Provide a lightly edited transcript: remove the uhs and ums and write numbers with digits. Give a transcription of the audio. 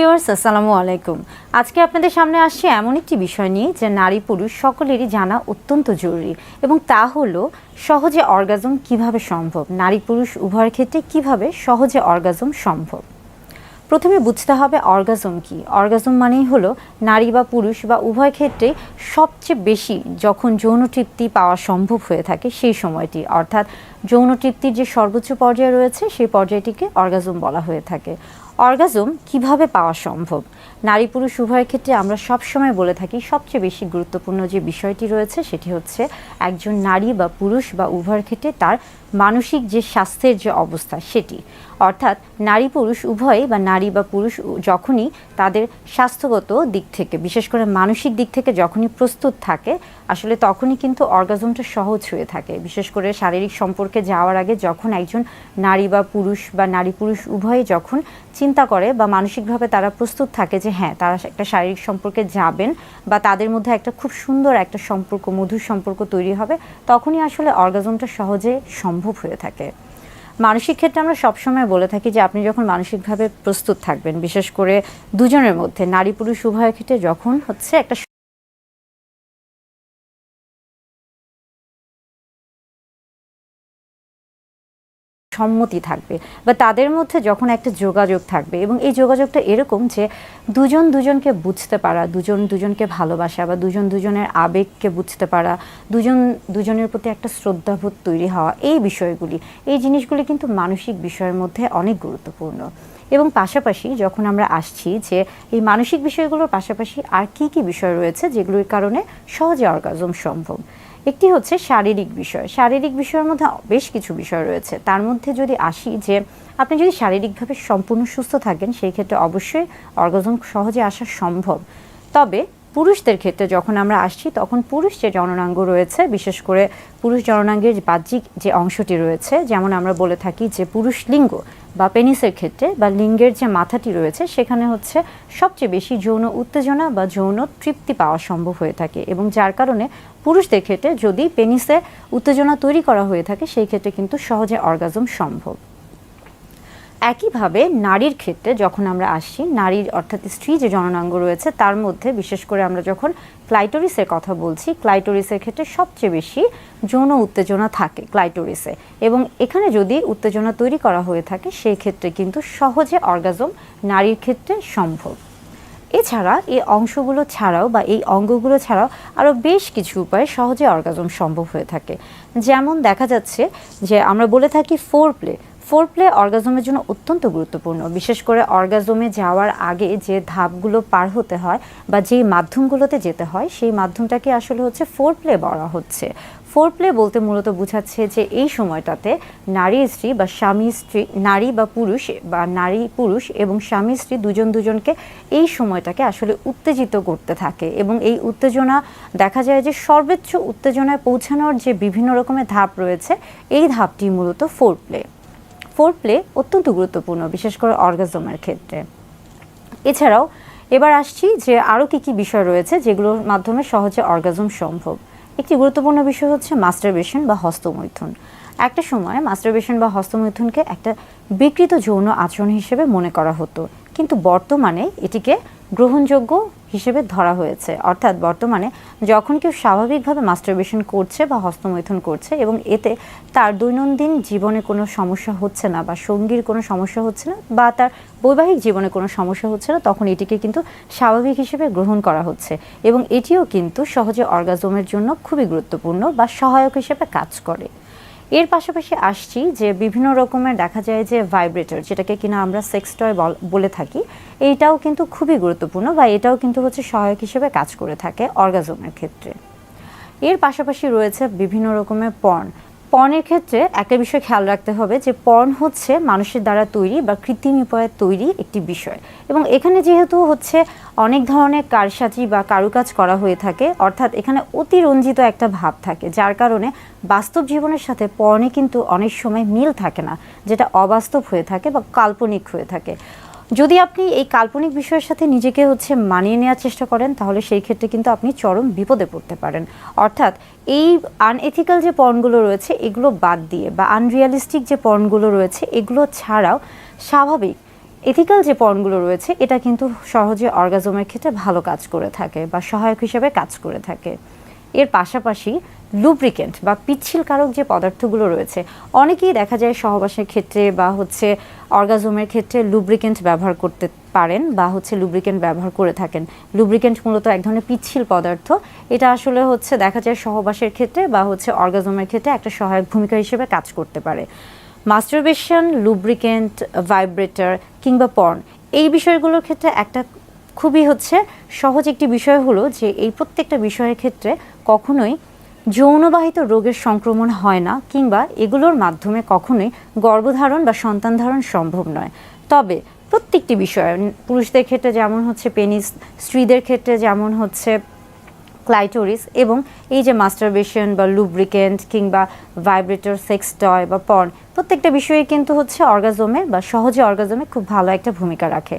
Viewers আসসালামু আলাইকুম। আজকে আপনাদের সামনে আসছে এমন একটি বিষয় নিয়ে যে নারী পুরুষ সকলেরই জানা অত্যন্ত জরুরি এবং তা হলো সহজে অর্গাজম কিভাবে সম্ভব, নারী পুরুষ উভয়ের ক্ষেত্রে কিভাবে সহজে অর্গাজম সম্ভব। প্রথমে বুঝতে হবে অর্গাজম কি। অর্গাজম মানেই হলো নারী বা পুরুষ বা উভয় ক্ষেত্রে সবচেয়ে বেশি যখন যৌন তৃপ্তি পাওয়া সম্ভব হয়ে থাকে সেই সময়টি, অর্থাৎ যৌন তৃপ্তির যে সর্বোচ্চ পর্যায়ে রয়েছে সেই পর্যায়টিকে অর্গাজম বলা হয়ে থাকে। অর্গাজম কিভাবে পাওয়া সম্ভব, নারী পুরুষ উভয়ের ক্ষেত্রে আমরা সবসময় বলে থাকি সবচেয়ে বেশি গুরুত্বপূর্ণ যে বিষয়টি রয়েছে সেটি হচ্ছে একজন নারী বা পুরুষ বা উভয়ের ক্ষেত্রে তার মানসিক যে স্বাস্থ্যের যে অবস্থা সেটি, অর্থাৎ নারী পুরুষ উভয়ই বা নারী বা পুরুষ যখনই তাদের স্বাস্থ্যগত দিক থেকে বিশেষ করে মানসিক দিক থেকে যখনই প্রস্তুত থাকে আসলে তখনই কিন্তু অর্গাজমটা সহজ হয়ে থাকে। বিশেষ করে শারীরিক সম্পর্কে যাওয়ার আগে যখন একজন নারী বা পুরুষ বা নারী পুরুষ উভয়ে যখন চিন্তা করে বা মানসিকভাবে তারা প্রস্তুত থাকে যে হ্যাঁ তারা একটা শারীরিক সম্পর্কে যাবেন বা তাদের মধ্যে একটা খুব সুন্দর একটা সম্পর্ক, মধুর সম্পর্ক তৈরি হবে, তখনই আসলে অর্গাজমটা সহজে সম্ভব হয়ে থাকে। মানসিক ক্ষেত্রে আমরা সবসময় বলে থাকি যে আপনি যখন মানসিকভাবে প্রস্তুত থাকবেন, বিশেষ করে দুজনের মধ্যে নারী পুরুষ উভয়ের ক্ষেত্রে যখন হচ্ছে একটা সম্মতি থাকবে বা তাদের মধ্যে যখন একটা যোগাযোগ থাকবে এবং এই যোগাযোগটা এরকম যে দুজন দুজনকে বুঝতে পারা, দুজন দুজনকে ভালোবাসা বা দুজন দুজনের আবেগকে বুঝতে পারা, দুজন দুজনের প্রতি একটা শ্রদ্ধাবোধ তৈরি হওয়া, এই বিষয়গুলি, এই জিনিসগুলি কিন্তু মানসিক বিষয়ের মধ্যে অনেক গুরুত্বপূর্ণ। এবং পাশাপাশি যখন আমরা আসছি যে এই মানসিক বিষয়গুলোর পাশাপাশি আর কি কি বিষয় রয়েছে যেগুলোর কারণে সহজে অর্গাজম সম্ভব, একটি হচ্ছে শারীরিক বিষয়। শারীরিক বিষয়ের মধ্যে বেশ কিছু বিষয় রয়েছে, তার মধ্যে যদি আসি যে আপনি যদি শারীরিকভাবে সম্পূর্ণ সুস্থ থাকেন সেই ক্ষেত্রে অবশ্যই অর্গাজম সহজে আসা সম্ভব। তবে পুরুষদের ক্ষেত্রে যখন আমরা আসছি তখন পুরুষ যে জননাঙ্গ রয়েছে, বিশেষ করে পুরুষ জননাঙ্গের বাহ্যিক যে অংশটি রয়েছে, যেমন আমরা বলে থাকি যে পুরুষ লিঙ্গ বা পেনিসের ক্ষেত্রে বা লিঙ্গের যে মাথাটি রয়েছে সেখানে হচ্ছে সবচেয়ে বেশি যৌন উত্তেজনা বা যৌন তৃপ্তি পাওয়া সম্ভব হয়ে থাকে এবং যার কারণে পুরুষদের ক্ষেত্রে যদি পেনিসে উত্তেজনা তৈরি করা হয়ে থাকে সেই ক্ষেত্রে কিন্তু সহজে অর্গাজম সম্ভব। একইভাবে নারীর ক্ষেত্রে যখন আমরা আসছি, নারীর অর্থাৎ স্ত্রী যে জননাঙ্গ রয়েছে তার মধ্যে বিশেষ করে আমরা যখন ক্লাইটোরিসের কথা বলছি, ক্লাইটোরিসের ক্ষেত্রে সবচেয়ে বেশি যৌন উত্তেজনা থাকে ক্লাইটোরিসে এবং এখানে যদি উত্তেজনা তৈরি করা হয়ে থাকে সেই ক্ষেত্রে কিন্তু সহজে অর্গাজম নারীর ক্ষেত্রে সম্ভব। এছাড়া এই অংশগুলো ছাড়াও বা এই অঙ্গগুলো ছাড়াও আরও বেশ কিছু উপায়ে সহজে অর্গাজম সম্ভব হয়ে থাকে। যেমন দেখা যাচ্ছে যে আমরা বলে থাকি ফোর প্লে অর্গাজমের জন্য অত্যন্ত গুরুত্বপূর্ণ। বিশেষ করে অর্গাজমে যাওয়ার আগে যে ধাপগুলো পার হতে হয় বা যেই মাধ্যমগুলোতে যেতে হয় সেই মাধ্যমটাকে আসলে হচ্ছে ফোর প্লে বলা হচ্ছে। ফোর প্লে বলতে মূলত বোঝাচ্ছে যে এই সময়টাতে নারী স্ত্রী বা স্বামী স্ত্রী, নারী বা পুরুষ বা নারী পুরুষ এবং স্বামী স্ত্রী দুজন দুজনকে এই সময়টাকে আসলে উত্তেজিত করতে থাকে এবং এই উত্তেজনা দেখা যায় যে সর্বোচ্চ উত্তেজনায় পৌঁছানোর যে বিভিন্ন রকমের ধাপ রয়েছে এই ধাপটি মূলত ফোর প্লে অত্যন্ত গুরুত্বপূর্ণ বিশেষ করে অর্গাজমের ক্ষেত্রে। এছাড়াও এবার আসছি যে আরও কী কী বিষয় রয়েছে যেগুলোর মাধ্যমে সহজে অর্গাজম সম্ভব। একটি গুরুত্বপূর্ণ বিষয় হচ্ছে মাস্টারবেশন বা হস্তমৈথুন। একটা সময় মাস্টারবেশন বা হস্তমৈথুনকে একটা বিকৃত যৌন আচরণ হিসেবে মনে করা হতো, কিন্তু বর্তমানে এটিকে গ্রহণযোগ্য হিসেবে ধরা হয়েছে। অর্থাৎ বর্তমানে যখন কেউ স্বাভাবিকভাবে মাস্টারবেশন করছে বা হস্তমৈথুন করছে এবং এতে তার দৈনন্দিন জীবনে কোনো সমস্যা হচ্ছে না বা সঙ্গীর কোনো সমস্যা হচ্ছে না বা তার বৈবাহিক জীবনে কোনো সমস্যা হচ্ছে না, তখন এটিকে কিন্তু স্বাভাবিক হিসেবে গ্রহণ করা হচ্ছে এবং এটিও কিন্তু সহজে অর্গাজমের জন্য খুবই গুরুত্বপূর্ণ বা সহায়ক হিসেবে কাজ করে। এর পাশাপাশি আসছি যে বিভিন্ন রকমের দেখা যায় যে ভাইব্রেটর, যেটাকে কিনা আমরা সেক্স টয় বলে থাকি, এইটাও কিন্তু খুবই গুরুত্বপূর্ণ বা এটাও কিন্তু হচ্ছে সহায়ক হিসেবে কাজ করে থাকে অর্গাজমের ক্ষেত্রে। এর পাশাপাশি রয়েছে বিভিন্ন রকমের পর্নের ক্ষেত্রে একটা বিষয় খেয়াল রাখতে হবে যে পর্ন হচ্ছে মানুষের দ্বারা তৈরি বা কৃত্রিম উপায়ে তৈরি একটি বিষয় এবং এখানে যেহেতু হচ্ছে অনেক ধরনের কারসাজি বা কারুকাজ করা হয়ে থাকে, অর্থাৎ এখানে অতিরঞ্জিত একটা ভাব থাকে যার কারণে বাস্তব জীবনের সাথে পর্নে কিন্তু অনেক সময় মিল থাকে না, যেটা অবাস্তব হয়ে থাকে বা কাল্পনিক হয়ে থাকে। যদি আপনি এই কাল্পনিক বিষয়ের সাথে নিজেকে হচ্ছে মানিয়ে নেওয়ার চেষ্টা করেন তাহলে সেই ক্ষেত্রে কিন্তু আপনি চরম বিপদে পড়তে পারেন। অর্থাৎ এই আনএথিক্যাল যে পর্নগুলো রয়েছে এগুলো বাদ দিয়ে বা আনরিয়ালিস্টিক যে পর্নগুলো রয়েছে এগুলো ছাড়াও স্বাভাবিক এথিক্যাল যে পর্নগুলো রয়েছে এটা কিন্তু সহজে অর্গাজমের ক্ষেত্রে ভালো কাজ করে থাকে বা সহায়ক হিসেবে কাজ করে থাকে। এর পাশাপাশি লুব্রিকেন্ট বা পিচ্ছিলকারক যে পদার্থগুলো রয়েছে, অনেকেই দেখা যায় সহবাসের ক্ষেত্রে বা অর্গাজমের ক্ষেত্রে লুব্রিকেন্ট ব্যবহার করতে পারেন বা লুব্রিকেন্ট ব্যবহার করে থাকেন। লুব্রিকেন্ট মূলত এক ধরনের পিচ্ছিল পদার্থ, এটা আসলে দেখা যায় সহবাসের ক্ষেত্রে বা অর্গাজমের ক্ষেত্রে একটা সহায়ক ভূমিকা হিসেবে কাজ করতে পারে। মাস্টারবেশন, লুব্রিকেন্ট, ভাইব্রেটর কিংবা পর্ন, এই বিষয়গুলোর ক্ষেত্রে একটা খুবই সহজ একটি বিষয় হলো যে এই প্রত্যেকটা বিষয়ের ক্ষেত্রে কখনোই যৌনবাহিত রোগের সংক্রমণ হয় না কিংবা এগুলোর মাধ্যমে কখনোই গর্ভধারণ বা সন্তান ধারণ সম্ভব নয়। তবে প্রত্যেকটি বিষয়, পুরুষদের ক্ষেত্রে যেমন পেনিস, স্ত্রীদের ক্ষেত্রে যেমন ক্লাইটোরিস, এবং এই যে মাস্টারবেশন বা লুব্রিকেন্ট কিংবা ভাইব্রেটর, সেক্স টয় বা পর্ন, প্রত্যেকটা বিষয়ে কিন্তু অর্গাজমে বা সহজে অর্গাজমে খুব ভালো একটা ভূমিকা রাখে।